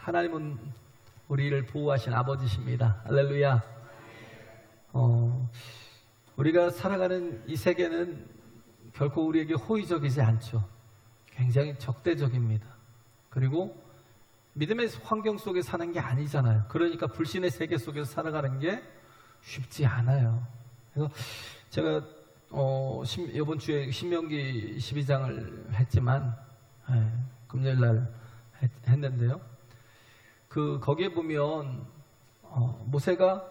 하나님은 우리를 보호하신 아버지십니다. 할렐루야. 우리가 살아가는 이 세계는 결코 우리에게 호의적이지 않죠. 굉장히 적대적입니다. 그리고 믿음의 환경 속에 사는 게 아니잖아요. 그러니까 불신의 세계 속에서 살아가는 게 쉽지 않아요. 그래서 제가 이번 주에 신명기 12장을 했지만 금요일 날 했는데요. 거기에 보면 모세가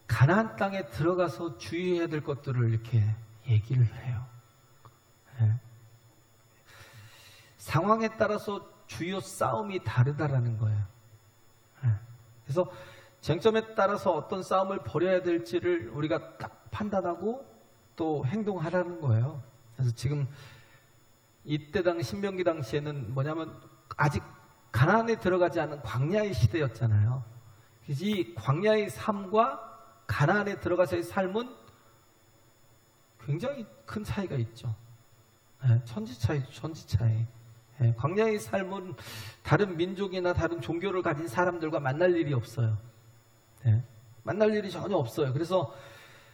가나안 땅에 들어가서 주의해야 될 것들을 이렇게 얘기를 해요. 상황에 따라서 주요 싸움이 다르다라는 거예요. 그래서 쟁점에 따라서 어떤 싸움을 벌여야 될지를 우리가 딱 판단하고 또 행동하라는 거예요. 그래서 지금 이때 신명기 당시에는 뭐냐면 아직 가나안에 들어가지 않은 광야의 시대였잖아요. 그래서 이 광야의 삶과 가나안에 들어가서의 삶은 굉장히 큰 차이가 있죠. 천지차이. 광야의 삶은 다른 민족이나 다른 종교를 가진 사람들과 만날 일이 없어요. 만날 일이 전혀 없어요. 그래서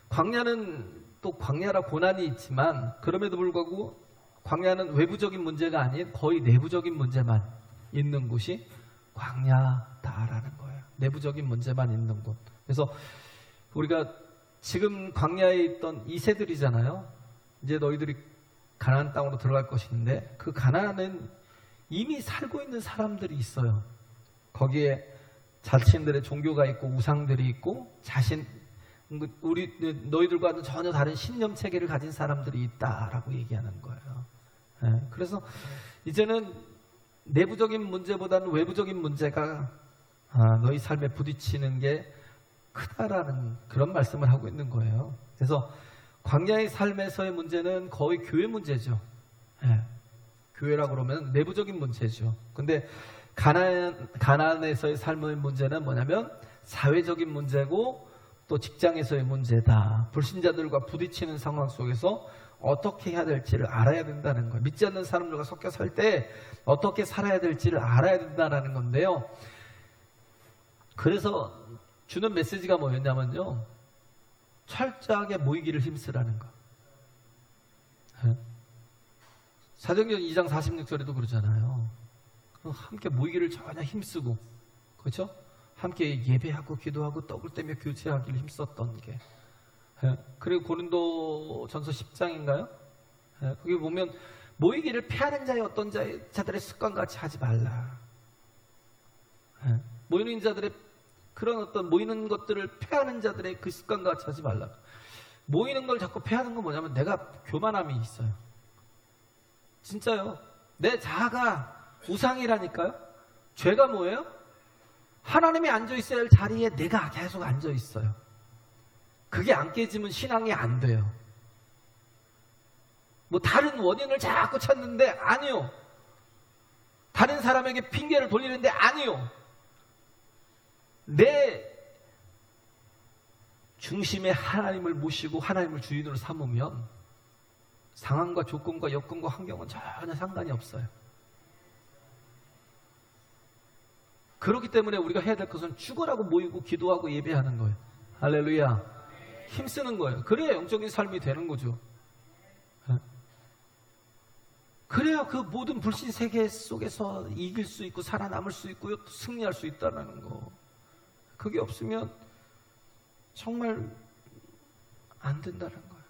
광야는 또 광야라 고난이 있지만 그럼에도 불구하고 광야는 외부적인 문제가 아닌 거의 내부적인 문제만 있는 곳이 광야다라는 거예요. 내부적인 문제만 있는 곳. 그래서 우리가 지금 광야에 있던 이세들이잖아요. 이제 너희들이 가나안 땅으로 들어갈 것인데 그 가나안은 이미 살고 있는 사람들이 있어요. 거기에 자신들의 종교가 있고 우상들이 있고 너희들과는 전혀 다른 신념 체계를 가진 사람들이 있다라고 얘기하는 거예요. 그래서 이제는 내부적인 문제보다는 외부적인 문제가 너희 삶에 부딪히는 게 크다라는 그런 말씀을 하고 있는 거예요. 그래서 광야의 삶에서의 문제는 거의 교회 문제죠. 교회라고 그러면 내부적인 문제죠. 근데 가나안에서의 삶의 문제는 뭐냐면 사회적인 문제고 또 직장에서의 문제다. 불신자들과 부딪히는 상황 속에서 어떻게 해야 될지를 알아야 된다는 거예요. 믿지 않는 사람들과 섞여 살 때 어떻게 살아야 될지를 알아야 된다는 건데요. 그래서 주는 메시지가 뭐였냐면요. 철저하게 모이기를 힘쓰라는 거. 사도행전 2장 46절에도 그러잖아요. 함께 모이기를 전혀 힘쓰고, 그렇죠? 함께 예배하고 기도하고 떡을 떼며 교제하기를 힘썼던 게. 그리고 고린도전서 10장인가요? 거기 보면 모이기를 피하는 자의 어떤 자들의 습관같이 하지 말라. 모이는 자들의 그런 어떤 모이는 것들을 패하는 자들의 그 습관과 같이 하지 말라. 모이는 걸 자꾸 패하는 건 뭐냐면 내가 교만함이 있어요. 진짜요. 내 자아가 우상이라니까요. 죄가 뭐예요? 하나님이 앉아있어야 할 자리에 내가 계속 앉아있어요. 그게 안 깨지면 신앙이 안 돼요. 뭐 다른 원인을 자꾸 찾는데 아니요. 다른 사람에게 핑계를 돌리는데 아니요. 내 중심에 하나님을 모시고 하나님을 주인으로 삼으면 상황과 조건과 여건과 환경은 전혀 상관이 없어요. 그렇기 때문에 우리가 해야 될 것은 죽으라고 모이고 기도하고 예배하는 거예요. 할렐루야. 힘쓰는 거예요. 그래야 영적인 삶이 되는 거죠. 그래야 그 모든 불신 세계 속에서 이길 수 있고 살아남을 수 있고 승리할 수 있다는 거. 그게 없으면 정말 안 된다는 거예요.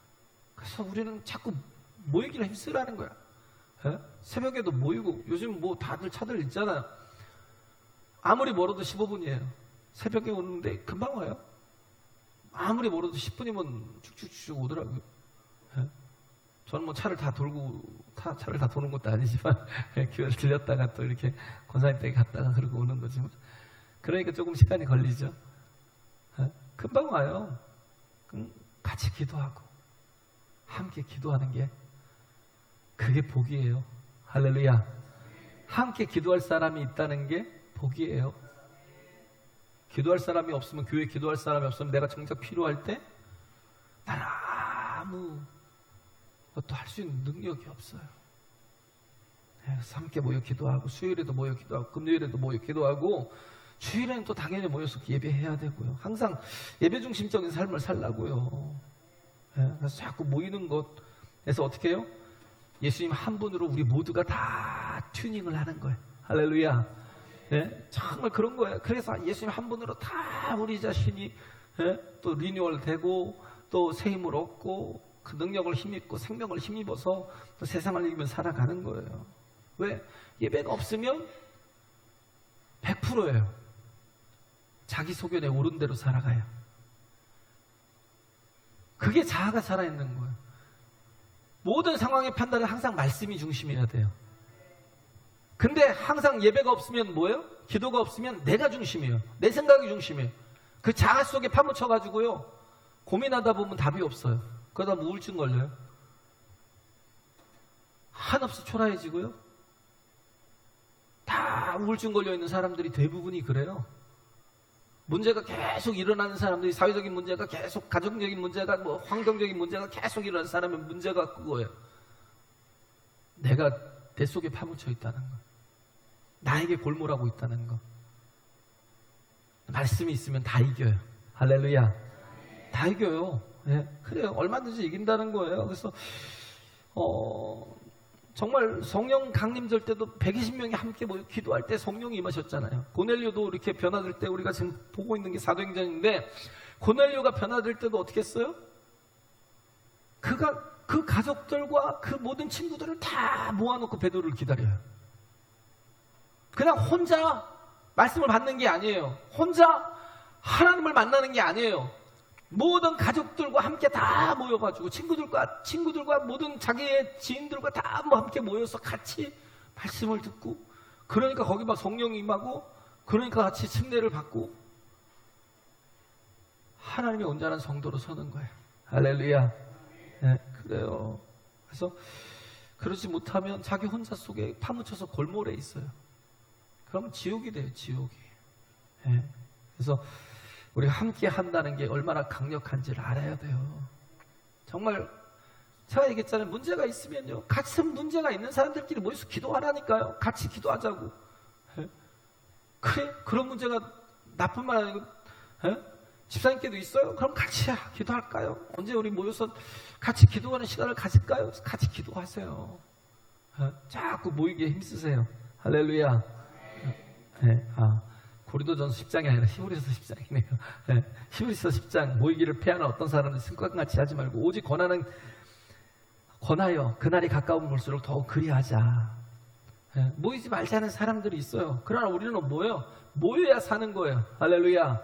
그래서 우리는 자꾸 모이기를 힘쓰라는 거야. 새벽에도 모이고 요즘 뭐 다들 차들 있잖아요. 아무리 멀어도 15분이에요. 새벽에 오는데 금방 와요. 아무리 멀어도 10분이면 쭉쭉쭉 오더라고요. 저는 뭐 차를 다 도는 것도 아니지만 교회를 들렸다가 또 이렇게 권사님 댁에 갔다가 그러고 오는 거지만 그러니까 조금 시간이 걸리죠. 금방 와요. 같이 기도하고 함께 기도하는 게 그게 복이에요. 할렐루야. 함께 기도할 사람이 있다는 게 복이에요. 기도할 사람이 없으면, 교회에 기도할 사람이 없으면 내가 정작 필요할 때 나는 아무 것도 할 수 있는 능력이 없어요. 그래서 함께 모여 기도하고, 수요일에도 모여 기도하고, 금요일에도 모여 기도하고, 주일에는 또 당연히 모여서 예배해야 되고요. 항상 예배 중심적인 삶을 살라고요. 그래서 자꾸 모이는 것에서 어떻게 해요? 예수님 한 분으로 우리 모두가 다 튜닝을 하는 거예요. 할렐루야. 정말 그런 거예요. 그래서 예수님 한 분으로 다 우리 자신이 또 리뉴얼 되고, 또 새 힘을 얻고, 그 능력을 힘입고 생명을 힘입어서 또 세상을 이기며 살아가는 거예요. 왜? 예배가 없으면 100%예요. 자기 소견에 옳은 대로 살아가요. 그게 자아가 살아있는 거예요. 모든 상황의 판단은 항상 말씀이 중심이어야 돼요. 근데 항상 예배가 없으면 뭐예요? 기도가 없으면 내가 중심이에요. 내 생각이 중심이에요. 그 자아 속에 파묻혀가지고요, 고민하다 보면 답이 없어요. 그러다 보면 우울증 걸려요. 한없이 초라해지고요. 다 우울증 걸려있는 사람들이 대부분이 그래요. 문제가 계속 일어나는 사람들이, 사회적인 문제가 계속, 가정적인 문제가, 뭐 환경적인 문제가 계속 일어나는 사람의 문제가 그거예요. 내가 내 속에 파묻혀 있다는 거, 나에게 골몰하고 있다는 거. 말씀이 있으면 다 이겨요. 할렐루야. 다 이겨요. 그래요. 얼마든지 이긴다는 거예요. 그래서 정말 성령 강림절 때도 120명이 함께 모여 기도할 때 성령이 임하셨잖아요. 고넬료도 이렇게 변화될 때, 우리가 지금 보고 있는 게 사도행전인데, 고넬료가 변화될 때도 어떻게 했어요? 그가 그 가족들과 그 모든 친구들을 다 모아놓고 베드로를 기다려요. 그냥 혼자 말씀을 받는 게 아니에요. 혼자 하나님을 만나는 게 아니에요. 모든 가족들과 함께 다 모여가지고, 친구들과 모든 자기의 지인들과 다 함께 모여서 같이 말씀을 듣고, 그러니까 거기 막 성령이 임하고, 그러니까 같이 침례를 받고, 하나님의 온전한 성도로 서는 거예요. 할렐루야. 그래요. 그래서 그러지 못하면 자기 혼자 속에 파묻혀서 골몰에 있어요. 그러면 지옥이 돼요, 지옥이. 그래서 우리가 함께 한다는 게 얼마나 강력한지를 알아야 돼요. 정말 제가 얘기했잖아요. 문제가 있으면요, 같은 문제가 있는 사람들끼리 모여서 기도하라니까요. 같이 기도하자고. 그래? 그런 문제가 나쁜 말 아니고, 집사님께도 있어요? 그럼 같이 기도할까요? 언제 우리 모여서 같이 기도하는 시간을 가질까요? 같이 기도하세요. 자꾸 모이기에 힘쓰세요. 할렐루야. 고린도전서 10장이 아니라 히브리서 10장이네요. 히브리서 10장, 모이기를 패하는 어떤 사람은 습관같이 하지 말고 오직 권하여 그날이 가까운 볼수록 더욱 그리하자. 모이지 말자는 사람들이 있어요. 그러나 우리는 뭐예요? 모여야 사는 거예요. 할렐루야.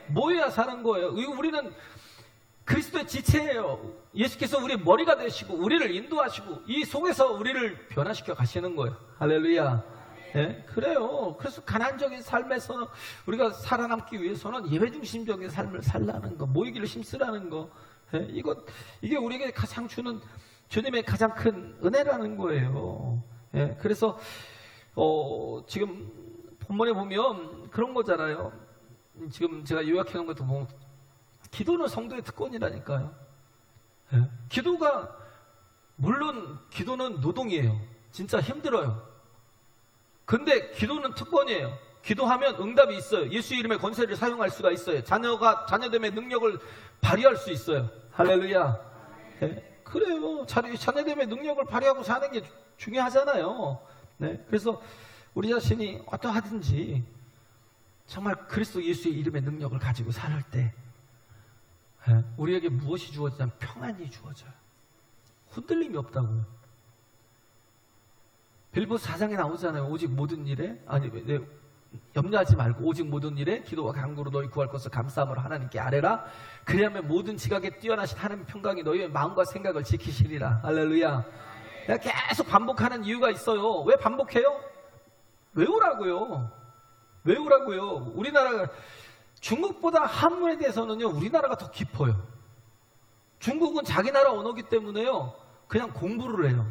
모여야 사는 거예요. 우리는 그리스도의 지체예요. 예수께서 우리의 머리가 되시고 우리를 인도하시고 이 속에서 우리를 변화시켜 가시는 거예요. 할렐루야. 그래요. 그래서 가난적인 삶에서 우리가 살아남기 위해서는 예배 중심적인 삶을 살라는 거, 모이기를 힘쓰라는 거, 이게 우리에게 가장 주는 주님의 가장 큰 은혜라는 거예요. 그래서 지금 본문에 보면 그런 거잖아요. 지금 제가 요약해 놓은 것도 보면 기도는 성도의 특권이라니까요. 물론 기도는 노동이에요. 진짜 힘들어요. 근데 기도는 특권이에요. 기도하면 응답이 있어요. 예수 이름의 권세를 사용할 수가 있어요. 자녀됨의 능력을 발휘할 수 있어요. 할렐루야. 그래요. 자녀됨의 능력을 발휘하고 사는 게 중요하잖아요. 그래서 우리 자신이 어떠하든지 정말 그리스도 예수의 이름의 능력을 가지고 살 때 우리에게 무엇이 주어지냐면 평안이 주어져요. 흔들림이 없다고요. 빌보서 4장에 나오잖아요. 오직 모든 일에, 염려하지 말고 오직 모든 일에 기도와 간구로 너희 구할 것을 감사함으로 하나님께 아뢰라. 그리하면 모든 지각에 뛰어나신 하나님의 평강이 너희의 마음과 생각을 지키시리라. 할렐루야. 내가 계속 반복하는 이유가 있어요. 왜 반복해요? 외우라고요. 우리나라가 중국보다 한문에 대해서는요, 우리나라가 더 깊어요. 중국은 자기 나라 언어기 때문에요, 그냥 공부를 해요.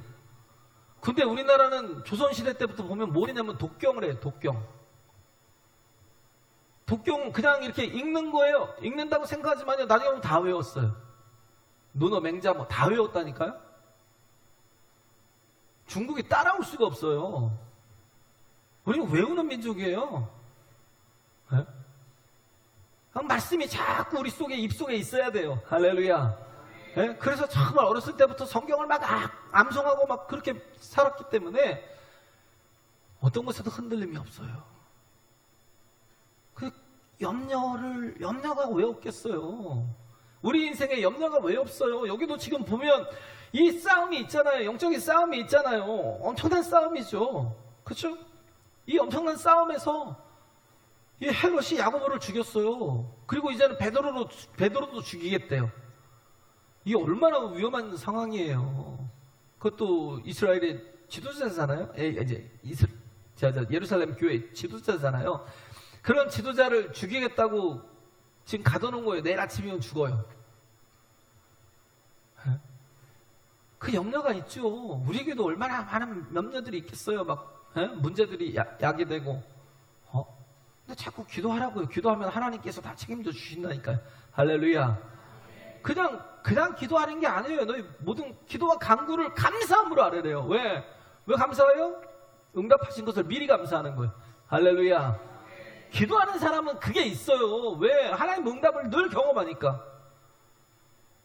근데 우리나라는 조선시대 때부터 보면 뭐냐면 독경을 해요. 독경 그냥 이렇게 읽는 거예요. 읽는다고 생각하지만요, 나중에 보면 다 외웠어요. 논어 맹자 다 외웠다니까요. 중국이 따라올 수가 없어요. 우리는 외우는 민족이에요. 네? 말씀이 자꾸 우리 속에, 입속에 있어야 돼요. 할렐루야. 네? 그래서 정말 어렸을 때부터 성경을 막 암송하고 막 그렇게 살았기 때문에 어떤 것에도 흔들림이 없어요. 그 염려가 왜 없겠어요? 우리 인생에 염려가 왜 없어요? 여기도 지금 보면 이 싸움이 있잖아요. 영적인 싸움이 있잖아요. 엄청난 싸움이죠. 그렇죠? 이 엄청난 싸움에서 이 헤롯이 야고보를 죽였어요. 그리고 이제는 베드로도 죽이겠대요. 이게 얼마나 위험한 상황이에요. 그것도 이스라엘의 지도자잖아요. 이제 예루살렘 교회 지도자잖아요. 그런 지도자를 죽이겠다고 지금 가둬놓은 거예요. 내일 아침이면 죽어요. 그 염려가 있죠. 우리에게도 얼마나 많은 염려들이 있겠어요. 막 문제들이 야기되고. 근데 자꾸 기도하라고요. 기도하면 하나님께서 다 책임져 주신다니까요. 할렐루야. 그냥 기도하는 게 아니에요. 너희 모든 기도와 간구를 감사함으로 아뢰래요. 왜 감사해요? 응답하신 것을 미리 감사하는 거예요. 할렐루야. 기도하는 사람은 그게 있어요. 왜? 하나님 응답을 늘 경험하니까.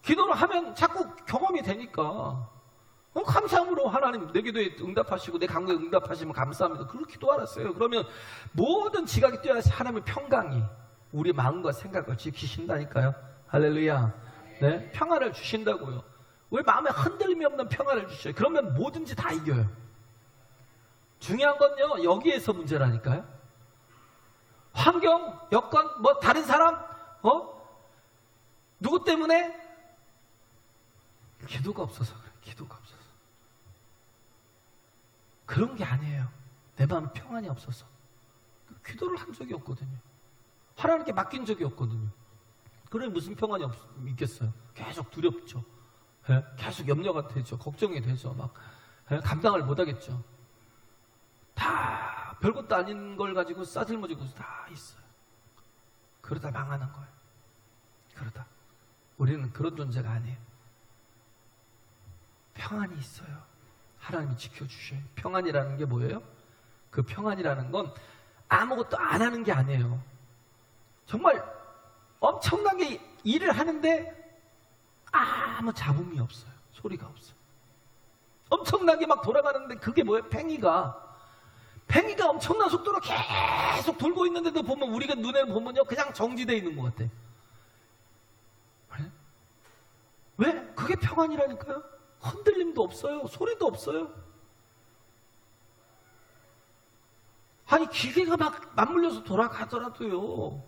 기도를 하면 자꾸 경험이 되니까. 감사함으로 하나님 내 기도에 응답하시고 내 간구에 응답하시면 감사합니다. 그렇게 기도하랬어요. 그러면 모든 지각이 뛰어나서 하나님의 평강이 우리 마음과 생각을 지키신다니까요. 할렐루야. 네, 평안을 주신다고요. 왜 마음에 흔들림이 없는 평안을 주셔요? 그러면 뭐든지 다 이겨요. 중요한 건요, 여기에서 문제라니까요. 환경, 여건, 다른 사람, 누구 때문에? 기도가 없어서 그래. 기도가 없어서. 그런 게 아니에요. 내 마음에 평안이 없어서. 기도를 한 적이 없거든요. 하나님께 맡긴 적이 없거든요. 그래 무슨 평안이 있겠어요? 계속 두렵죠. 계속 염려가 되죠. 걱정이 되죠. 막 감당을 못하겠죠. 다 별것도 아닌 걸 가지고 싸질머지고 다 있어요. 그러다 망하는 거예요. 그러다. 우리는 그런 존재가 아니에요. 평안이 있어요. 하나님이 지켜주셔요. 평안이라는 게 뭐예요? 그 평안이라는 건 아무것도 안 하는 게 아니에요. 정말 엄청나게 일을 하는데 아무 잡음이 없어요. 소리가 없어요. 엄청나게 막 돌아가는데 그게 뭐예요? 팽이가 엄청난 속도로 계속 돌고 있는데도 보면 우리가 눈에 보면요 그냥 정지되어 있는 것 같아요. 왜? 그게 평안이라니까요. 흔들림도 없어요. 소리도 없어요. 아니 기계가 막 맞물려서 돌아가더라도요.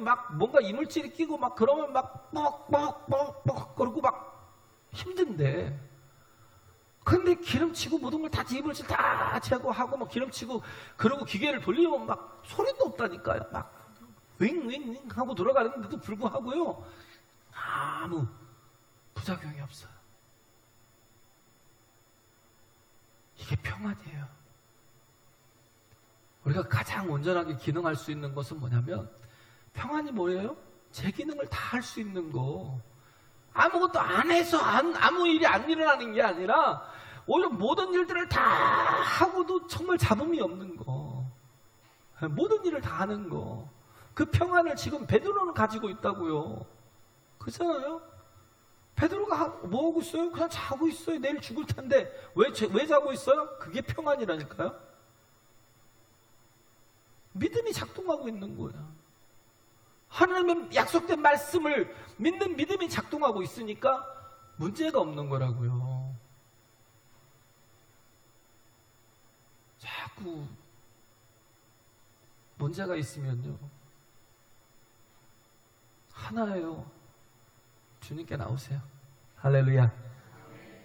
막 뭔가 이물질이 끼고 막 그러면 막 뻑뻑뻑뻑 그러고 막 힘든데 근데 기름치고 모든 걸 다 이물질 다 제거하고 막 기름치고 그러고 기계를 돌리면 막 소리도 없다니까요. 막 윙윙윙 하고 돌아가는데도 불구하고요 아무 부작용이 없어요. 이게 평안이에요. 우리가 가장 온전하게 기능할 수 있는 것은 뭐냐면 평안이 뭐예요? 제 기능을 다 할 수 있는 거. 아무것도 안 해서 아무 일이 안 일어나는 게 아니라 오히려 모든 일들을 다 하고도 정말 잡음이 없는 거. 모든 일을 다 하는 거. 그 평안을 지금 베드로는 가지고 있다고요. 그렇잖아요? 베드로가 뭐 하고 있어요? 그냥 자고 있어요. 내일 죽을 텐데 왜 자고 있어요? 그게 평안이라니까요. 믿음이 작동하고 있는 거예요. 하나님의 약속된 말씀을 믿는 믿음이 작동하고 있으니까 문제가 없는 거라고요. 자꾸 문제가 있으면요 하나예요. 주님께 나오세요. 할렐루야.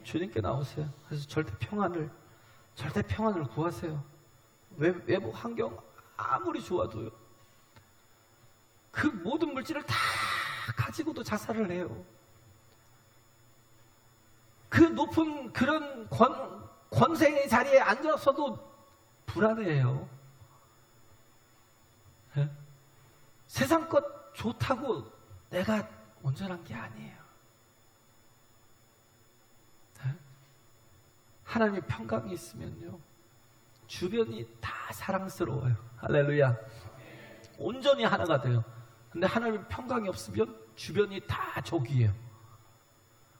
주님께 나오세요. 그래서 절대 평안을 구하세요. 외부 환경 아무리 좋아도요. 그 모든 물질을 다 가지고도 자살을 해요. 그 높은 그런 권세의 자리에 앉아서도 불안해해요. 네? 세상 것 좋다고 내가 온전한 게 아니에요. 네? 하나님의 평강이 있으면요, 주변이 다 사랑스러워요. 할렐루야. 온전히 하나가 돼요. 근데 하나님의 평강이 없으면 주변이 다 적이에요.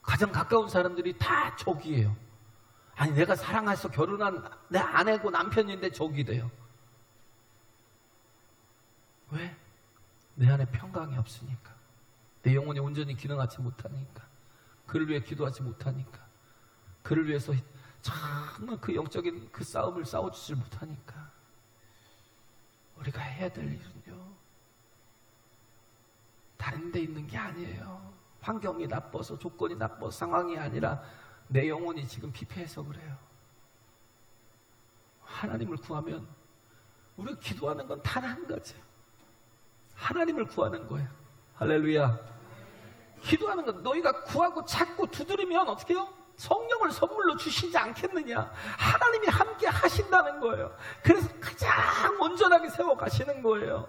가장 가까운 사람들이 다 적이에요. 아니, 내가 사랑해서 결혼한 내 아내고 남편인데 적이 돼요. 왜? 내 안에 평강이 없으니까. 내 영혼이 온전히 기능하지 못하니까. 그를 위해 기도하지 못하니까. 그를 위해서 정말 그 영적인 그 싸움을 싸워주지 못하니까. 우리가 해야 될 일은요, 다른 데 있는 게 아니에요. 환경이 나빠서, 조건이 나빠서, 상황이 아니라 내 영혼이 지금 피폐해서 그래요. 하나님을 구하면, 우리가 기도하는 건 단 한 가지예요. 하나님을 구하는 거예요. 할렐루야. 기도하는 건, 너희가 구하고 찾고 두드리면 어떻게 해요? 성령을 선물로 주시지 않겠느냐. 하나님이 함께 하신다는 거예요. 그래서 가장 온전하게 세워 가시는 거예요.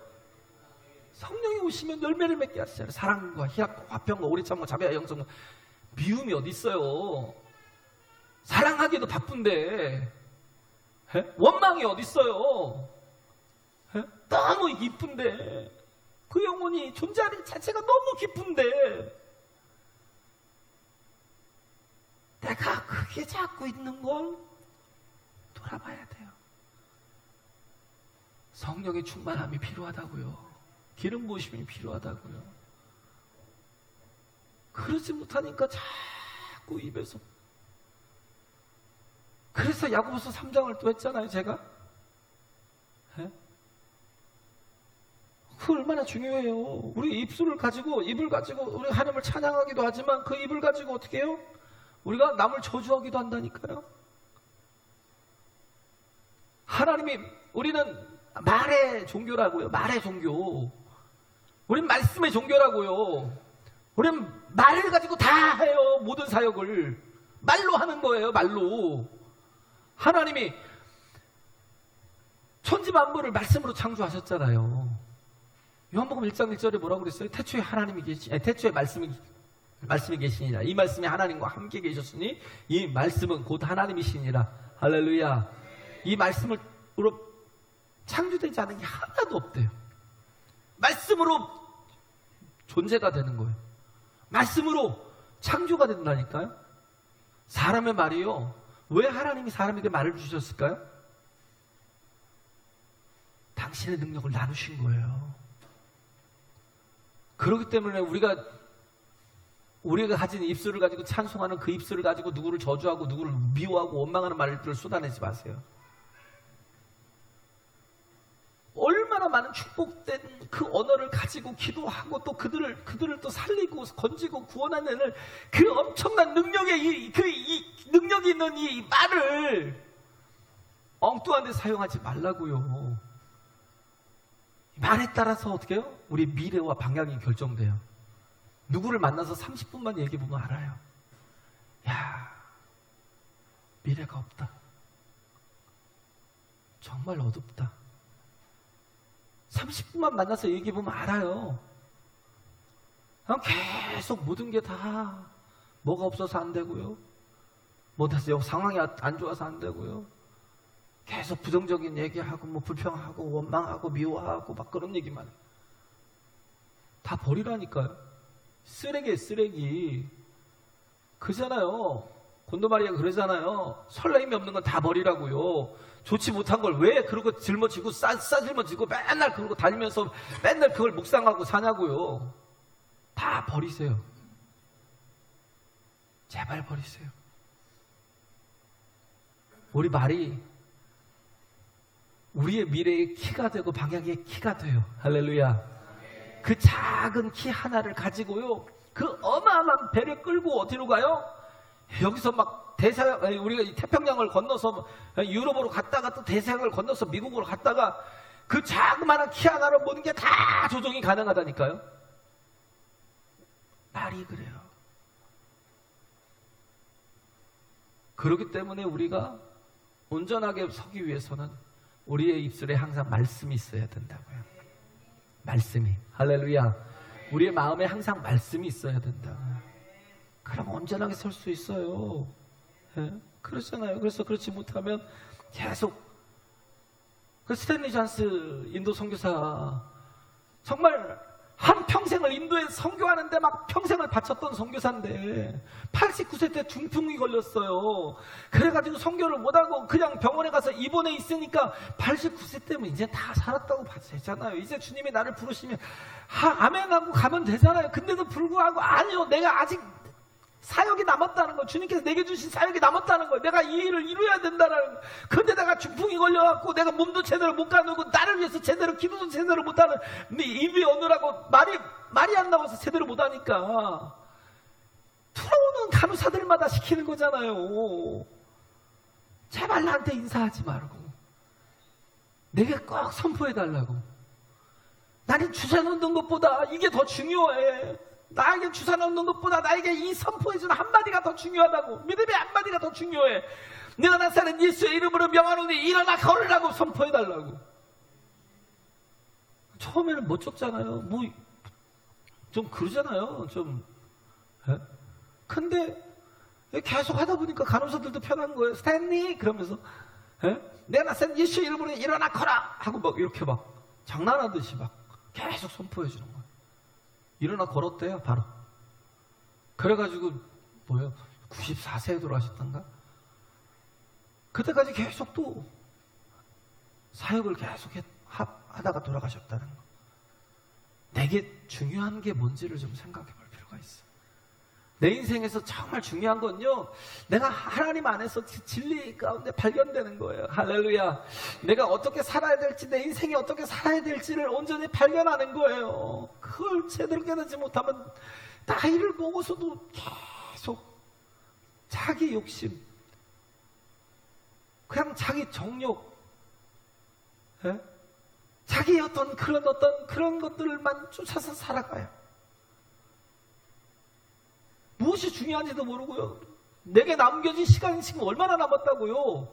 성령이 오시면 열매를 맺게 하시잖아요. 사랑과 희락과 화평과 오래참과 자비와 영성과. 미움이 어디 있어요? 사랑하기도 바쁜데, 원망이 어디 있어요? 너무 이쁜데, 그 영혼이 존재하는 자체가 너무 기쁜데, 내가 그게 잡고 있는 걸 돌아봐야 돼요. 성령의 충만함이 필요하다고요. 기름 부으심이 필요하다고요. 그러지 못하니까 자꾸 입에서. 그래서 야고보서 3장을 또 했잖아요, 제가. 그거 얼마나 중요해요. 우리 입술을 가지고, 입을 가지고 우리 하나님을 찬양하기도 하지만 그 입을 가지고 어떻게 해요? 우리가 남을 저주하기도 한다니까요. 하나님이, 우리는 말의 종교라고요. 말의 종교. 우린 말씀의 종교라고요. 우린 말을 가지고 다 해요. 모든 사역을 말로 하는 거예요. 말로. 하나님이 천지만물을 말씀으로 창조하셨잖아요. 요한복음 1장 1절에 뭐라고 그랬어요? 태초에 하나님이 태초에 말씀이 계시니라. 이 말씀이 하나님과 함께 계셨으니 이 말씀은 곧 하나님이시니라. 할렐루야. 이 말씀으로 창조되지 않은 게 하나도 없대요. 말씀으로 존재가 되는 거예요. 말씀으로 창조가 된다니까요. 사람의 말이요, 왜 하나님이 사람에게 말을 주셨을까요? 당신의 능력을 나누신 거예요. 그렇기 때문에 우리가 가진 입술을 가지고 찬송하는 그 입술을 가지고 누구를 저주하고 누구를 미워하고 원망하는 말들을 쏟아내지 마세요. 얼마나 많은 축복된 그 언어를 가지고 기도하고 또 그들을 또 살리고 건지고 구원하는 그 엄청난 능력의 능력이 있는 이 말을 엉뚱한 데 사용하지 말라고요. 말에 따라서 어떻게 해요? 우리 미래와 방향이 결정돼요. 누구를 만나서 30분만 얘기해보면 알아요. 야, 미래가 없다. 정말 어둡다. 30분만 만나서 얘기해보면 알아요. 그냥 계속 모든 게 다 뭐가 없어서 안 되고요. 못해서 상황이 안 좋아서 안 되고요. 계속 부정적인 얘기하고 뭐 불평하고 원망하고 미워하고 막 그런 얘기만 해요. 다 버리라니까요. 쓰레기에 쓰레기. 그잖아요. 곤도마리아가 그러잖아요. 설레임이 없는 건 다 버리라고요. 좋지 못한 걸 왜 그러고 짊어지고 싸질머지고 맨날 그러고 다니면서 맨날 그걸 묵상하고 사냐고요. 다 버리세요. 제발 버리세요. 우리 말이 우리의 미래의 키가 되고 방향의 키가 돼요. 할렐루야. 그 작은 키 하나를 가지고요, 그 어마어마한 배를 끌고 어디로 가요? 여기서 막 우리가 태평양을 건너서 유럽으로 갔다가 또 대서양을 건너서 미국으로 갔다가 그 자그마한 키 하나로 모든 게 다 조종이 가능하다니까요. 말이 그래요. 그렇기 때문에 우리가 온전하게 서기 위해서는 우리의 입술에 항상 말씀이 있어야 된다고요. 말씀이. 할렐루야. 우리의 마음에 항상 말씀이 있어야 된다고요. 그럼 온전하게 설 수 있어요. 예? 그렇잖아요. 그래서 그렇지 못하면 계속 그 스탠리 잔스 인도 선교사 정말 한 평생을 인도에 선교하는데 막 평생을 바쳤던 선교사인데 89세 때 중풍이 걸렸어요. 그래가지고 선교를 못하고 그냥 병원에 가서 입원해 있으니까 89세 때면 이제 다 살았다고 봐도 되잖아요. 이제 주님이 나를 부르시면 아멘 하고 가면 되잖아요. 근데도 불구하고 아니요, 내가 아직 사역이 남았다는 거, 주님께서 내게 주신 사역이 남았다는 거, 내가 이 일을 이루어야 된다는 거. 근데 내가 중풍이 걸려갖고 내가 몸도 제대로 못 가누고 나를 위해서 제대로 기도도 제대로 못하는, 입이 어느라고 말이 안 나와서 제대로 못하니까 들어오는 간호사들마다 시키는 거잖아요. 제발 나한테 인사하지 말고 내게 꼭 선포해달라고. 나는 주사 놓는 것보다 이게 더 중요해. 나에게 주사 놓는 것보다 나에게 이 선포해주는 한마디가 더 중요하다고. 믿음의 한마디가 더 중요해. 내가 나사렛 예수의 이름으로 명하노니 일어나 걸으라고 선포해달라고. 처음에는 멋쩍잖아요. 뭐 좀 그러잖아요. 좀. 예? 근데 계속 하다 보니까 간호사들도 편한 거예요. 스탠리 그러면서 예? 내가 나사렛 예수의 이름으로 일어나 걸어 하고 막 이렇게 막 장난하듯이 막 계속 선포해주는 거예요. 일어나 걸었대요, 바로. 그래가지고, 94세에 돌아가셨던가? 그때까지 계속 또 사역을 계속 하다가 돌아가셨다는 거. 내게 중요한 게 뭔지를 좀 생각해 볼 필요가 있어. 내 인생에서 정말 중요한 건요, 내가 하나님 안에서 진리 가운데 발견되는 거예요. 할렐루야. 내가 어떻게 살아야 될지, 내 인생이 어떻게 살아야 될지를 온전히 발견하는 거예요. 그걸 제대로 깨닫지 못하면 나이를 먹어서도 계속 자기 욕심, 그냥 자기 정욕, 예? 자기의 어떤 그런 것들만 쫓아서 살아가요. 무엇이 중요한지도 모르고요. 내게 남겨진 시간이 지금 얼마나 남았다고요.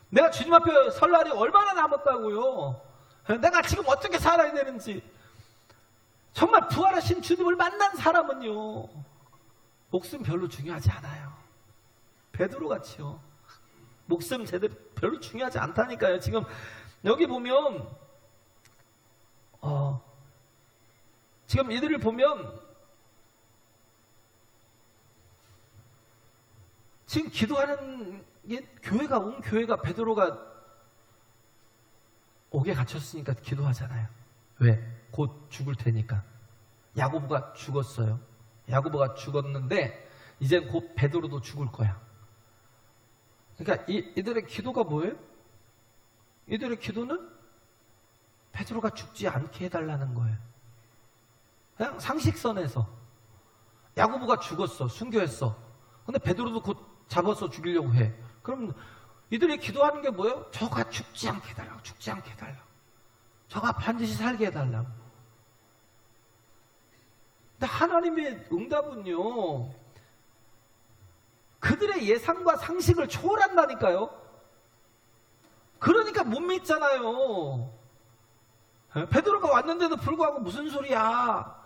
내가 주님 앞에 설 날이 얼마나 남았다고요. 내가 지금 어떻게 살아야 되는지. 정말 부활하신 주님을 만난 사람은요, 목숨 별로 중요하지 않아요. 베드로 같이요. 목숨 제대로 별로 중요하지 않다니까요. 지금 여기 보면 지금 이들을 보면 지금 기도하는 게 온 교회가 베드로가 옥에 갇혔으니까 기도하잖아요. 왜? 곧 죽을 테니까. 야고보가 죽었어요. 야고보가 죽었는데 이젠 곧 베드로도 죽을 거야. 그러니까 이들의 기도가 뭐예요? 이들의 기도는 베드로가 죽지 않게 해달라는 거예요. 그냥 상식선에서. 야고보가 죽었어. 순교했어. 근데 베드로도 곧 잡아서 죽이려고 해. 그럼 이들이 기도하는 게 뭐예요? 저가 죽지 않게 해달라고. 죽지 않게 해달라고. 저가 반드시 살게 해달라고. 근데 하나님의 응답은요, 그들의 예상과 상식을 초월한다니까요. 그러니까 못 믿잖아요. 베드로가 왔는데도 불구하고 무슨 소리야?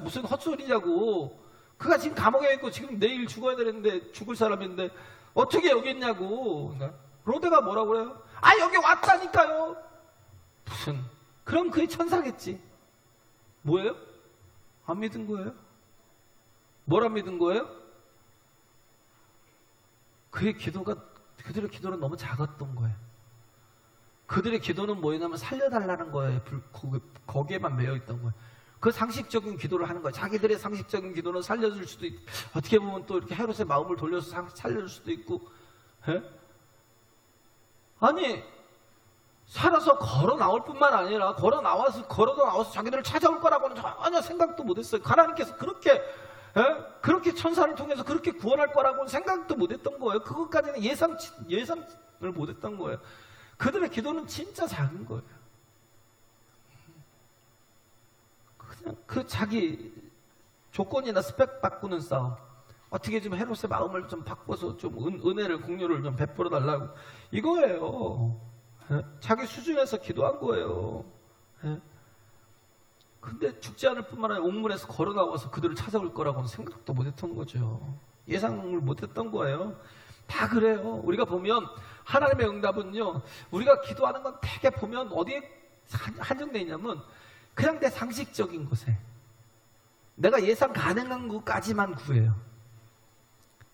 무슨 헛소리냐고. 그가 지금 감옥에 있고 지금 내일 죽어야 되는데, 죽을 사람인데 어떻게 여기 있냐고. 로데가 뭐라고 그래요? 여기 왔다니까요. 그럼 그게 천사겠지. 뭐예요? 안 믿은 거예요? 뭘 안 믿은 거예요? 그들의 기도는 너무 작았던 거예요. 그들의 기도는 뭐였냐면 살려달라는 거예요. 거기에만 매여있던 거예요. 그 상식적인 기도를 하는 거예요. 자기들의 상식적인 기도는 살려줄 수도 있고, 어떻게 보면 또 이렇게 헤롯의 마음을 돌려서 살려줄 수도 있고. 아니, 살아서 걸어 나올 뿐만 아니라 걸어도 나와서 자기들을 찾아올 거라고는 전혀 생각도 못했어요. 하나님께서 그렇게 천사를 통해서 그렇게 구원할 거라고는 생각도 못했던 거예요. 그것까지는 예상을 못했던 거예요. 그들의 기도는 진짜 작은 거예요. 그냥 자기 조건이나 스펙 바꾸는 싸움. 어떻게 좀 헤롯의 마음을 좀 바꿔서 좀 은혜를, 공유를 좀 베풀어 달라고. 이거예요. 자기 수준에서 기도한 거예요. 근데 죽지 않을 뿐만 아니라 옥문에서 걸어 나와서 그들을 찾아올 거라고는 생각도 못했던 거죠. 예상을 못했던 거예요. 다 그래요. 우리가 보면 하나님의 응답은요, 우리가 기도하는 건 되게 보면 어디에 한정되어 있냐면 그냥 내 상식적인 것에 내가 예상 가능한 것까지만 구해요.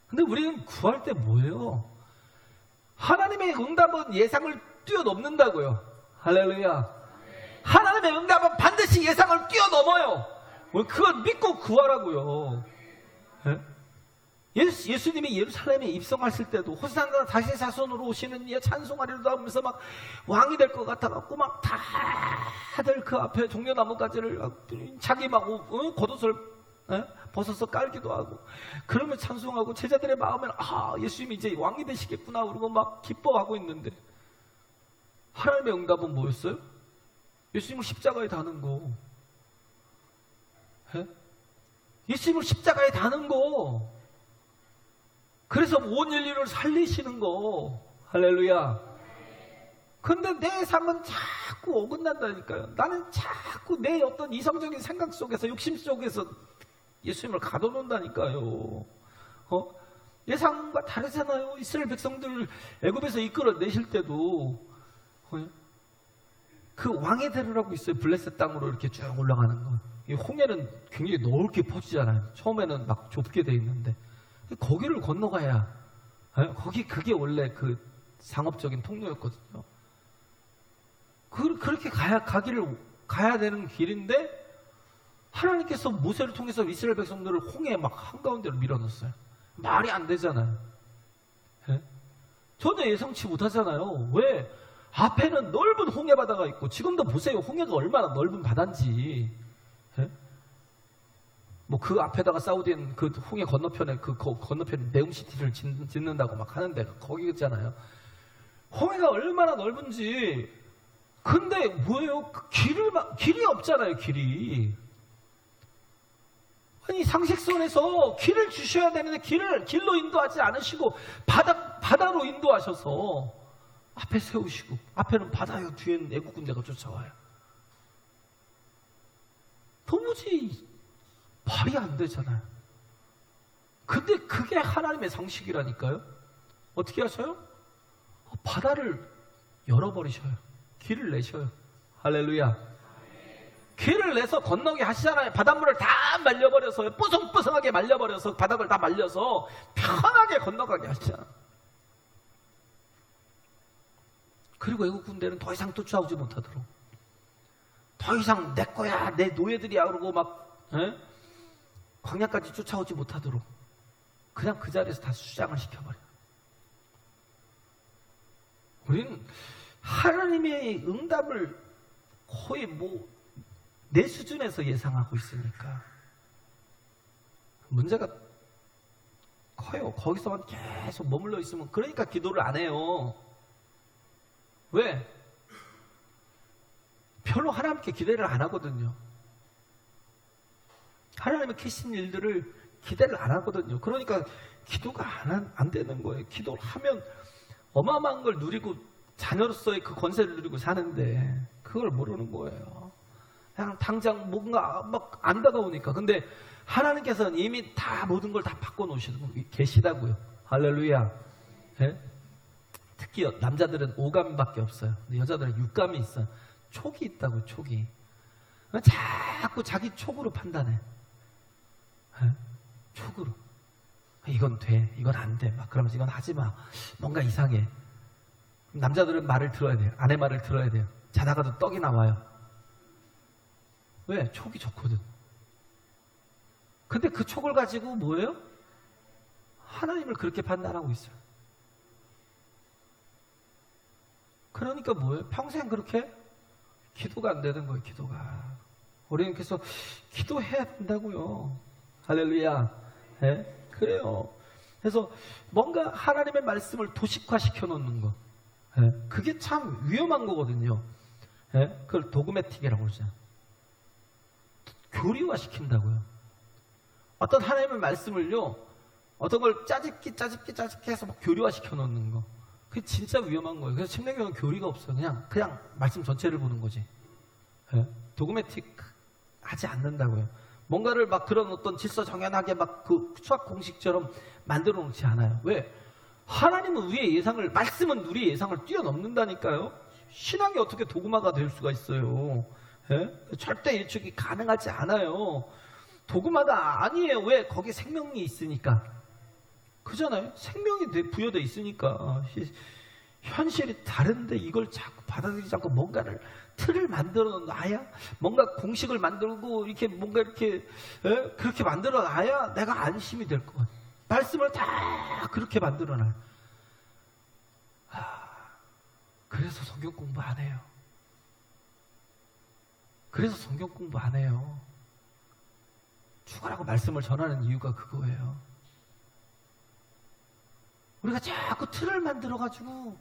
근데 우리는 구할 때 뭐예요? 하나님의 응답은 예상을 뛰어넘는다고요. 할렐루야. 하나님의 응답은 반드시 예상을 뛰어넘어요. 그걸 믿고 구하라고요. 예수님이 예루살렘에 입성하실 때도 호산나 다시 자손으로 오시는 이에 찬송하리로다 하면서 막 왕이 될 것 같아갖고 막 다들 그 앞에 종려나무가지를 자기 막 겉옷을 벗어서 깔기도 하고 그러면 찬송하고 제자들의 마음에는 예수님이 이제 왕이 되시겠구나 그러고 막 기뻐하고 있는데 하나님의 응답은 뭐였어요? 예수님을 십자가에 다는 거. 예수님을 십자가에 다는 거. 그래서 온 인류를 살리시는 거. 할렐루야. 근데 내 삶은 자꾸 어긋난다니까요. 나는 자꾸 내 어떤 이성적인 생각 속에서 욕심 속에서 예수님을 가둬놓는다니까요. 예상과 다르잖아요. 이스라엘 백성들을 애굽에서 이끌어내실 때도 그 왕의 대로라고 있어요. 블레셋 땅으로 이렇게 쭉 올라가는 거. 이 홍해는 굉장히 넓게 퍼지잖아요. 처음에는 막 좁게 돼 있는데 거기를 건너가야 그게 원래 그 상업적인 통로였거든요. 그렇게 가야 되는 길인데 하나님께서 모세를 통해서 이스라엘 백성들을 홍해 막 한가운데로 밀어넣었어요. 말이 안 되잖아요. 전혀 예상치 못하잖아요. 왜? 앞에는 넓은 홍해 바다가 있고 지금도 보세요. 홍해가 얼마나 넓은 바다인지. 뭐 그 앞에다가 사우디는 그 홍해 건너편에 그 건너편에 네움시티를 짓는다고 막 하는데 거기잖아요. 홍해가 얼마나 넓은지. 근데 뭐예요? 길이 없잖아요. 길이. 아니 상식선에서 길을 주셔야 되는데 길로 인도하지 않으시고 바다로 인도하셔서 앞에 세우시고 앞에는 바다요 뒤에는 애국 군대가 쫓아와요. 도무지 말이 안 되잖아요. 근데 그게 하나님의 상식이라니까요. 어떻게 하셔요? 바다를 열어버리셔요. 길을 내셔요. 할렐루야. 길을 내서 건너게 하시잖아요. 바닷물을 다 말려버려서 뽀송뽀송하게 말려버려서 바닥을 다 말려서 편하게 건너가게 하시잖아요. 그리고 애국 군대는 더 이상 쫓아오지 못하도록 더 이상 내 거야 내 노예들이야 그러고 막 광야까지 쫓아오지 못하도록 그냥 그 자리에서 다 수장을 시켜버려요. 우리는 하나님의 응답을 거의 내 수준에서 예상하고 있으니까 문제가 커요. 거기서만 계속 머물러 있으면 그러니까 기도를 안 해요. 왜? 별로 하나님께 기대를 안 하거든요. 하나님의 계신 일들을 기대를 안 하거든요. 그러니까 기도가 안 되는 거예요. 기도를 하면 어마어마한 걸 누리고 자녀로서의 그 권세를 누리고 사는데 그걸 모르는 거예요. 그냥 당장 뭔가 막 안 다가오니까. 근데 하나님께서는 이미 다 모든 걸 다 바꿔놓으시고 계시다고요. 할렐루야. 네? 특히 남자들은 오감밖에 없어요. 근데 여자들은 육감이 있어요. 촉이 있다고요. 촉이. 자꾸 자기 촉으로 판단해. 네? 촉으로. 이건 돼. 이건 안 돼. 막 그러면서 이건 하지 마. 뭔가 이상해. 남자들은 말을 들어야 돼요. 아내 말을 들어야 돼요. 자다가도 떡이 나와요. 왜? 촉이 좋거든. 근데 그 촉을 가지고 뭐예요? 하나님을 그렇게 판단하고 있어요. 그러니까 뭐예요? 평생 그렇게 기도가 안 되는 거예요. 기도가. 우리는 그래서 기도해야 된다고요. 할렐루야. 네? 그래요. 그래서 뭔가 하나님의 말씀을 도식화시켜 놓는 거. 네? 그게 참 위험한 거거든요. 네? 그걸 도그매틱이라고 그러죠. 교리화시킨다고요. 어떤 하나님의 말씀을요, 어떤 걸 짜집기 해서 막 교리화시켜 놓는 거. 그게 진짜 위험한 거예요. 그래서 침례교는 교리가 없어요. 그냥 말씀 전체를 보는 거지. 네? 도그매틱 하지 않는다고요. 뭔가를 막 그런 어떤 질서 정연하게 막 그 수학 공식처럼 만들어 놓지 않아요. 왜? 하나님은 우리의 예상을, 말씀은 우리의 예상을 뛰어넘는다니까요. 신앙이 어떻게 도구마가 될 수가 있어요? 예? 절대 예측이 가능하지 않아요. 도구마가 아니에요. 왜? 거기 생명이 있으니까. 그잖아요. 생명이 부여되어 있으니까. 현실이 다른데 이걸 자꾸 받아들이지 않고 뭔가를 틀을 만들어 놔야, 뭔가 공식을 만들고 이렇게 뭔가 이렇게 그렇게 만들어 놔야 내가 안심이 될 것 같아요. 말씀을 다 그렇게 만들어 놔요. 그래서 성경 공부 안 해요. 그래서 성경 공부 안 해요. 죽으라고 말씀을 전하는 이유가 그거예요. 우리가 자꾸 틀을 만들어가지고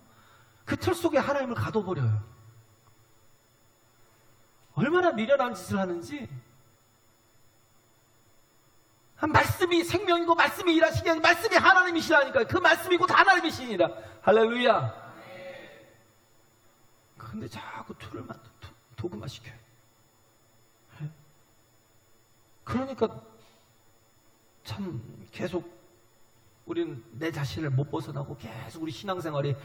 그 틀 속에 하나님을 가둬버려요. 얼마나 미련한 짓을 하는지. 말씀이 생명이고 말씀이 일하시게 하니 말씀이 하나님이시라니까요. 그 말씀이 곧 하나님이시니라. 할렐루야. 근데 자꾸 틀을 도구화시켜요. 그러니까 참 계속 우리는 내 자신을 못 벗어나고 계속 우리 신앙생활이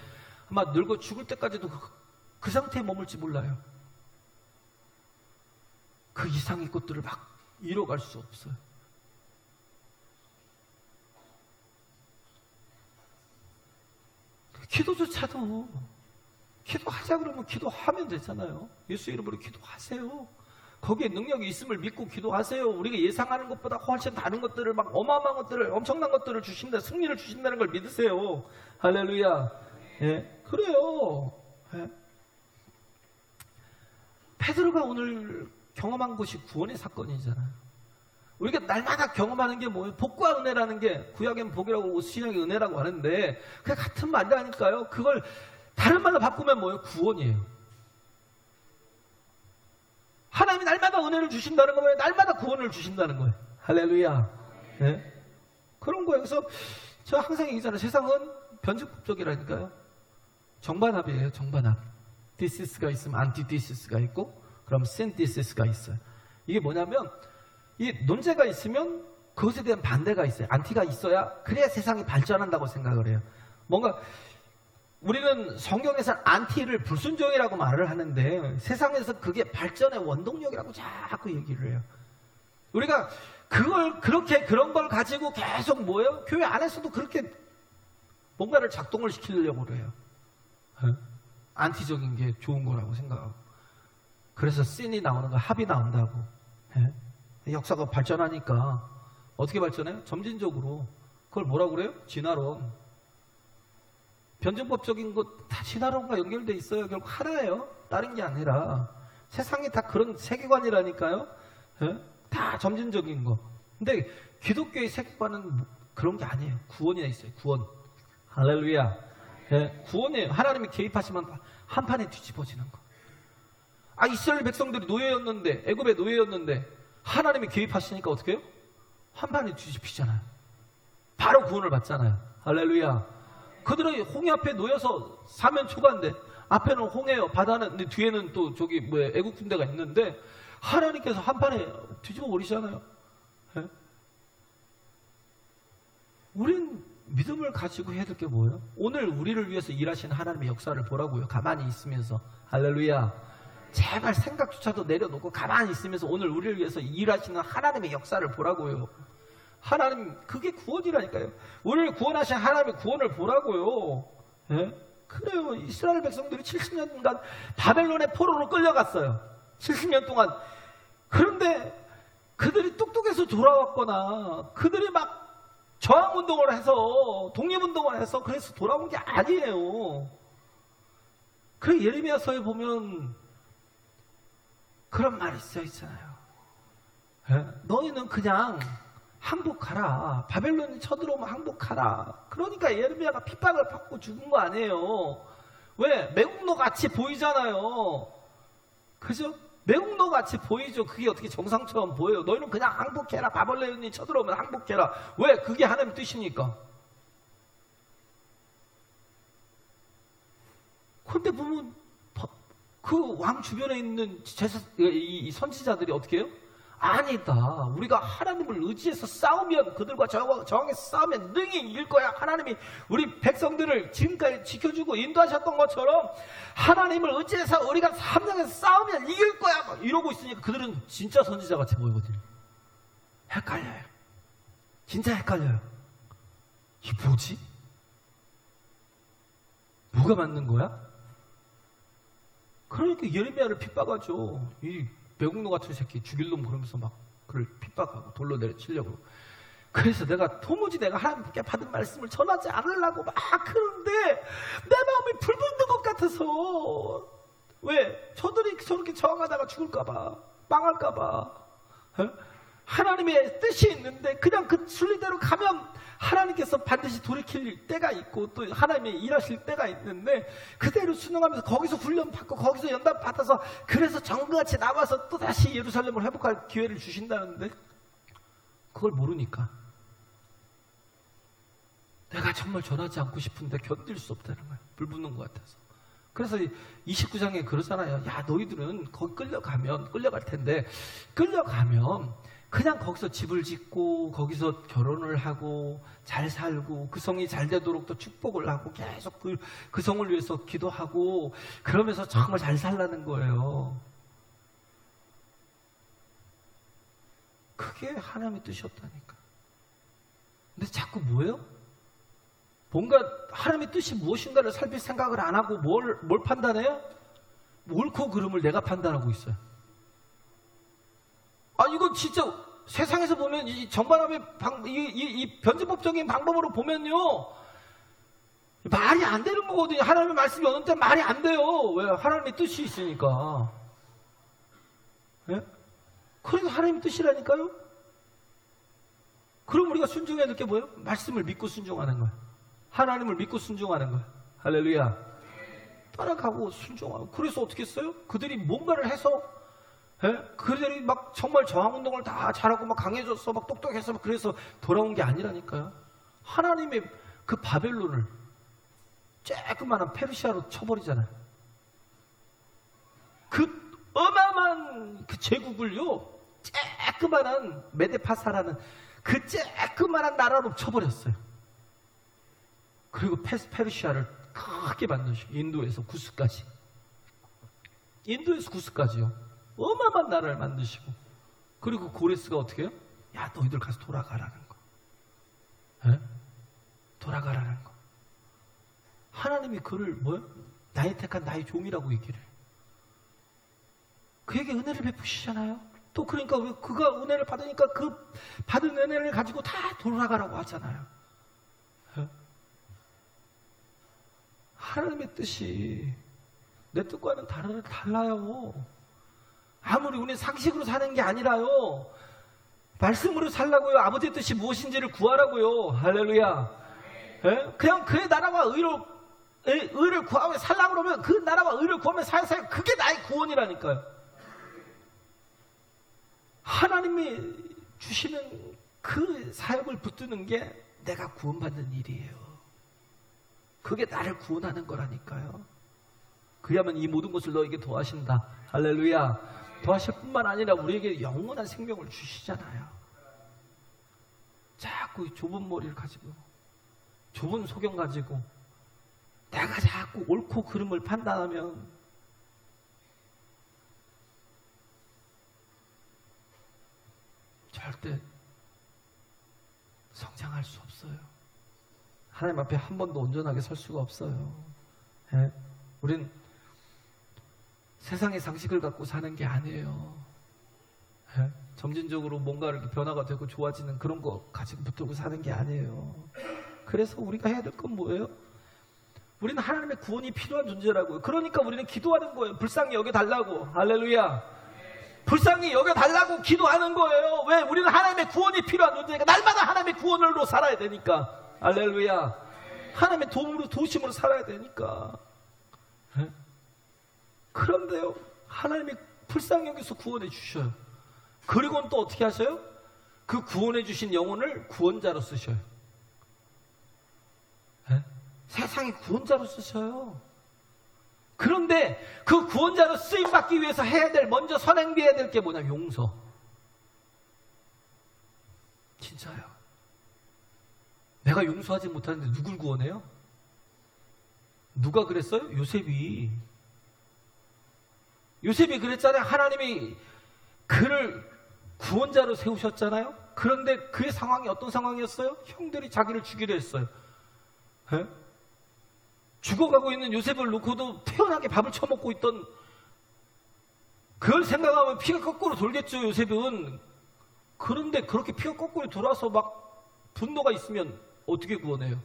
아마 늙어 죽을 때까지도 그 상태에 머물지 몰라요. 그 이상의 것들을 막 이뤄갈 수 없어요. 기도조차도 기도하자 그러면 기도하면 되잖아요. 예수 이름으로 기도하세요. 거기에 능력이 있음을 믿고 기도하세요. 우리가 예상하는 것보다 훨씬 다른 것들을, 막 어마어마한 것들을, 엄청난 것들을 주신다, 승리를 주신다는 걸 믿으세요. 할렐루야. 예, 그래요. 예. 베드로가 오늘 경험한 것이 구원의 사건이잖아요. 우리가 날마다 경험하는 게 뭐예요? 복과 은혜라는 게, 구약엔 복이라고 신약엔 은혜라고 하는데 그게 같은 말이라니까요. 그걸 다른 말로 바꾸면 뭐예요? 구원이에요. 하나님이 날마다 은혜를 주신다는 거예요. 날마다 구원을 주신다는 거예요. 할렐루야. 네? 그런 거예요. 그래서 저 항상 얘기하잖아요. 세상은 변증법적이라니까요. 정반합이에요. 정반합. 디시스가 있으면 안티디시스가 있고, 그럼 신디시스가 있어요. 이게 뭐냐면, 이 논제가 있으면 그것에 대한 반대가 있어요. 안티가 있어야, 그래야 세상이 발전한다고 생각을 해요. 뭔가 우리는 성경에서 안티를 불순종이라고 말을 하는데 세상에서 그게 발전의 원동력이라고 자꾸 얘기를 해요. 우리가 그런 걸 가지고 계속 뭐예요? 교회 안에서도 그렇게 뭔가를 작동을 시키려고 그래요. 안티적인 게 좋은 거라고 생각하고. 그래서 씬이 나오는 거, 합이 나온다고. 역사가 발전하니까 어떻게 발전해요? 점진적으로. 그걸 뭐라고 그래요? 진화론. 변증법적인 것 다 진화론과 연결돼 있어요. 결국 하나예요. 다른 게 아니라. 세상이 다 그런 세계관이라니까요. 다 점진적인 거. 근데 기독교의 세계관은 그런 게 아니에요. 구원이 있어요. 구원. 할렐루야. 구원이에요. 하나님이 개입하시면 한 판에 뒤집어지는 거. 이스라엘 백성들이 노예였는데, 애굽의 노예였는데 하나님이 개입하시니까 어떻게 해요? 한 판에 뒤집히잖아요. 바로 구원을 받잖아요. 할렐루야. 그들은 홍해 앞에 놓여서 사면 초과인데, 앞에는 홍해요, 바다는, 근데 뒤에는 또 저기 애국 군대가 있는데 하나님께서 한 판에 뒤집어 버리잖아요. 우린 믿음을 가지고 해야 될 게 뭐예요? 오늘 우리를 위해서 일하시는 하나님의 역사를 보라고요. 가만히 있으면서. 할렐루야. 제발 생각조차도 내려놓고 가만히 있으면서 오늘 우리를 위해서 일하시는 하나님의 역사를 보라고요. 하나님, 그게 구원이라니까요. 우리를 구원하신 하나님의 구원을 보라고요. 그래요. 이스라엘 백성들이 70년간 바벨론의 포로로 끌려갔어요. 70년 동안. 그런데 그들이 똑똑해서 돌아왔거나 그들이 막 저항운동을 해서, 독립운동을 해서 그래서 돌아온 게 아니에요. 그 예레미야서에 보면 그런 말이 있잖아요. 너희는 그냥 항복하라. 바벨론이 쳐들어오면 항복하라. 그러니까 예레미야가 핍박을 받고 죽은 거 아니에요. 왜? 매국노 같이 보이잖아요. 그죠? 매국노 같이 보이죠. 그게 어떻게 정상처럼 보여요. 너희는 그냥 항복해라. 바벨론이 쳐들어오면 항복해라. 왜? 그게 하나님 뜻이니까. 근데 보면 그 왕 주변에 있는 이 선지자들이 어떻게 해요? 아니다. 우리가 하나님을 의지해서 싸우면, 그들과 저항해서 싸우면 능히 이길 거야. 하나님이 우리 백성들을 지금까지 지켜주고 인도하셨던 것처럼 하나님을 의지해서 우리가 함정에서 싸우면 이길 거야. 막 이러고 있으니까 그들은 진짜 선지자 같이 보이거든요. 헷갈려요. 진짜 헷갈려요. 이게 뭐지? 뭐가 맞는 거야? 그러니까 예레미야를 핍박하죠. 이 매국노 같은 새끼 죽일 놈 그러면서 막 그를 핍박하고 돌로 내려치려고. 그래서 내가 도무지 내가 하나님께 받은 말씀을 전하지 않으려고 막 그러는데 내 마음이 불붙는 것 같아서. 왜? 저들이 저렇게 저항하다가 죽을까봐, 망할까봐. 하나님의 뜻이 있는데 그냥 그 순리대로 가면 하나님께서 반드시 돌이킬 때가 있고 또 하나님의 일하실 때가 있는데 그대로 순응하면서 거기서 훈련받고 거기서 연단 받아서 그래서 정글같이 나와서 또 다시 예루살렘을 회복할 기회를 주신다는데 그걸 모르니까 내가 정말 전하지 않고 싶은데 견딜 수 없다는 거예요. 불붙는 것 같아서. 그래서 29장에 그러잖아요. 야, 너희들은 거기 끌려갈 텐데 끌려가면 그냥 거기서 집을 짓고 거기서 결혼을 하고 잘 살고 그 성이 잘 되도록 또 축복을 하고 계속 그 성을 위해서 기도하고 그러면서 정말 잘 살라는 거예요. 그게 하나님의 뜻이었다니까. 근데 자꾸 뭐예요? 뭔가 하나님의 뜻이 무엇인가를 살필 생각을 안 하고 뭘 판단해요? 옳고 그름을 내가 판단하고 있어요. 아, 이건 진짜 세상에서 보면 이 정반합의 이 변제법적인 방법으로 보면요 말이 안 되는 거거든요. 하나님의 말씀이 어느 때 말이 안 돼요. 왜? 하나님의 뜻이 있으니까. 예? 그래서 하나님의 뜻이라니까요. 그럼 우리가 순종해야 될 게 뭐예요? 말씀을 믿고 순종하는 거예요. 하나님을 믿고 순종하는 거예요. 할렐루야. 따라가고 순종하고. 그래서 어떻게 했어요? 그들이 뭔가를 해서 그들이 막 정말 저항운동을 다 잘하고 막 강해졌어, 막 똑똑해서 막 그래서 돌아온 게 아니라니까요. 하나님의 그 바벨론을 쬐끄만한 페르시아로 쳐버리잖아요. 그 어마어마한 그 제국을요, 쬐끄만한 메데파사라는 그 쬐끄만한 나라로 쳐버렸어요. 그리고 페르시아를 크게 만드시고 인도에서 구스까지. 인도에서 구스까지요. 어마어마한 나라를 만드시고 그리고 고레스가 어떻게 해요? 야, 너희들 가서 돌아가라는 거. 에? 돌아가라는 거. 하나님이 그를 뭐요? 나의 택한 나의 종이라고 얘기를 해요. 그에게 은혜를 베푸시잖아요. 또 그러니까 그가 은혜를 받으니까 그 받은 은혜를 가지고 다 돌아가라고 하잖아요. 에? 하나님의 뜻이 내 뜻과는 달라요. 아무리 우리 상식으로 사는 게 아니라요. 말씀으로 살라고요. 아버지의 뜻이 무엇인지를 구하라고요. 할렐루야. 예? 그냥 그의 나라와 의를 구하며 살라고 그러면 그 나라와 의를 구하며 살아요. 그게 나의 구원이라니까요. 하나님이 주시는 그 사역을 붙드는 게 내가 구원받는 일이에요. 그게 나를 구원하는 거라니까요. 그야말로 이 모든 것을 너에게 더하신다. 할렐루야. 더하실 뿐만 아니라 우리에게 영원한 생명을 주시잖아요. 자꾸 좁은 머리를 가지고 좁은 소견 가지고 내가 자꾸 옳고 그름을 판단하면 절대 성장할 수 없어요. 하나님 앞에 한 번도 온전하게 설 수가 없어요. 예? 우린 세상의 상식을 갖고 사는 게 아니에요. 예? 점진적으로 뭔가 이렇게 변화가 되고 좋아지는 그런 거 가지고 붙들고 사는 게 아니에요. 그래서 우리가 해야 될 건 뭐예요? 우리는 하나님의 구원이 필요한 존재라고요. 그러니까 우리는 기도하는 거예요. 불쌍히 여겨달라고. 할렐루야. 불쌍히 여겨달라고 기도하는 거예요. 왜? 우리는 하나님의 구원이 필요한 존재니까. 날마다 하나님의 구원으로 살아야 되니까. 할렐루야. 하나님의 도우심으로 살아야 되니까. 네? 그런데요, 하나님이 불쌍히 여기서 구원해 주셔요. 그리고는 또 어떻게 하셔요? 그 구원해 주신 영혼을 구원자로 쓰셔요. 네? 세상에 구원자로 쓰셔요. 그런데 그 구원자로 쓰임받기 위해서 먼저 선행돼야 될 게 뭐냐? 용서. 진짜요. 내가 용서하지 못하는데 누굴 구원해요? 누가 그랬어요? 요셉이 그랬잖아요. 하나님이 그를 구원자로 세우셨잖아요. 그런데 그의 상황이 어떤 상황이었어요? 형들이 자기를 죽이려 했어요. 에? 죽어가고 있는 요셉을 놓고도 태연하게 밥을 처먹고 있던, 그걸 생각하면 피가 거꾸로 돌겠죠, 요셉은. 그런데 그렇게 피가 거꾸로 돌아서 막 분노가 있으면 어떻게 구원해요?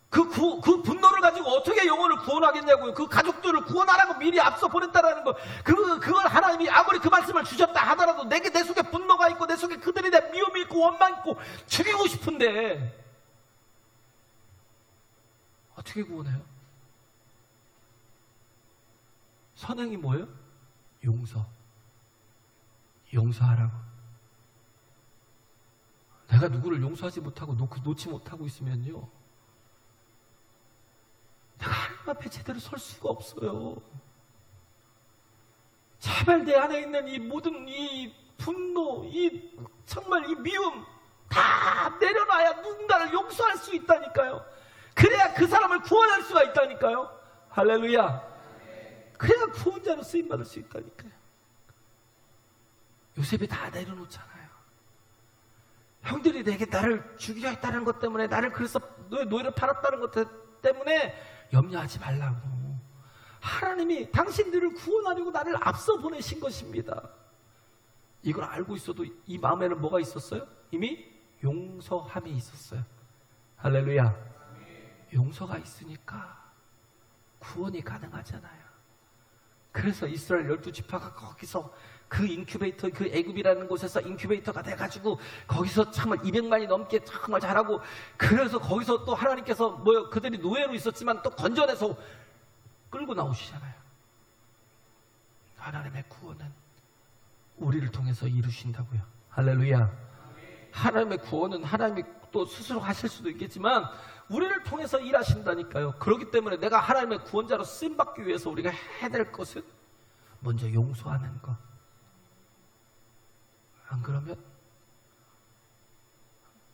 그 분노를 가지고 어떻게 영혼을 구원하겠냐고요. 그 가족들을 구원하라고 미리 앞서 보냈다라는 거. 그걸 하나님이 아무리 그 말씀을 주셨다 하더라도 내 속에 분노가 있고 내 속에 그들에 대한 미움이 있고 원망이 있고 죽이고 싶은데 어떻게 구원해요? 선행이 뭐예요? 용서하라고. 내가 누구를 용서하지 못하고 놓지 못하고 있으면요, 내가 하나님 앞에 제대로 설 수가 없어요. 제발 내 안에 있는 이 모든 이 분노, 정말 이 미움 다 내려놔야 누군가를 용서할 수 있다니까요. 그래야 그 사람을 구원할 수가 있다니까요. 할렐루야. 그래야 구원자로 쓰임받을 수 있다니까요. 요셉이 다 내려놓잖아요. 형들이 내게 나를 죽이려 했다는 것 때문에, 나를 그래서 노예로 팔았다는 것 때문에 염려하지 말라고. 하나님이 당신들을 구원하려고 나를 앞서 보내신 것입니다. 이걸 알고 있어도 이 마음에는 뭐가 있었어요? 이미 용서함이 있었어요. 할렐루야. 용서가 있으니까 구원이 가능하잖아요. 그래서 이스라엘 12지파가 거기서 그 인큐베이터, 그 애굽이라는 곳에서 인큐베이터가 돼가지고 거기서 정말 200만이 넘게 정말 잘하고, 그래서 거기서 또 하나님께서 그들이 노예로 있었지만 또 건져내서 끌고 나오시잖아요. 하나님의 구원은 우리를 통해서 이루신다고요. 할렐루야. 하나님의 구원은 하나님이 또 스스로 하실 수도 있겠지만 우리를 통해서 일하신다니까요. 그렇기 때문에 내가 하나님의 구원자로 쓰임받기 위해서 우리가 해야 될 것은 먼저 용서하는 것. 안 그러면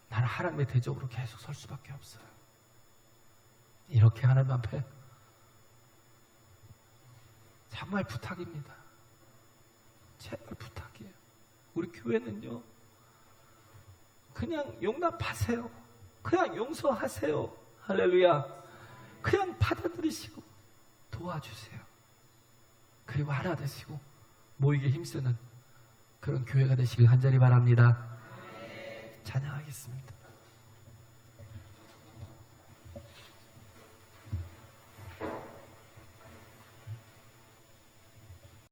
나는 하나님의 대적으로 계속 설 수밖에 없어요. 이렇게 하나님 앞에 정말 부탁입니다. 제발 부탁이에요. 우리 교회는요, 그냥 용납하세요. 그냥 용서하세요. 할렐루야. 그냥 받아들이시고 도와주세요. 그리고 하나 되시고 모이게 힘쓰는 그런 교회가 되시길 간절히 바랍니다. 찬양하겠습니다.